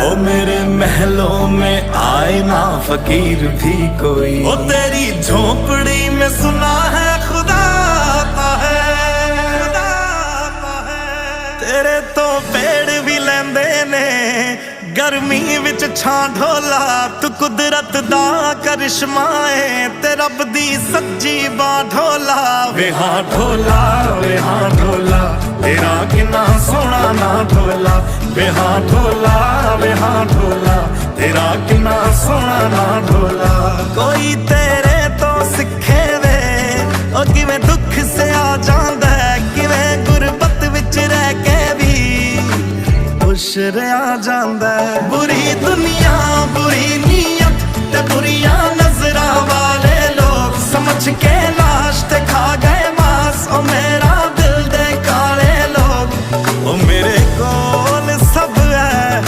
ओ मेरे महलों में आए ना फकीर भी कोई, ओ तेरी झोपड़ी में सुना है खुदा आता है, खुदा आता है। तेरे तो पेड़ भी लेंदे ने गर्मी विच छां ढोला, तू कुदरत दा करिश्मा है ते रब दी सच्ची बां ढोला। वे हाँ ढोला, वे हाँ ढोला, तेरा किन्ना सोहना ना ढोला। वे हाँ ढोला, वे हाँ ढोला, तेरा किन्ना सोहना ना ढोला। कोई तेरे तो सिखे वे ओ किवें दुख से आ जांदा है, किवें गुरबत विच रह के भी खुश रहा जांदा है। बुरी दुनिया बुरी नीयत ते बुरियां नजरां वाले लोग समझ के लाश ते खा गए मास। ओ मेरा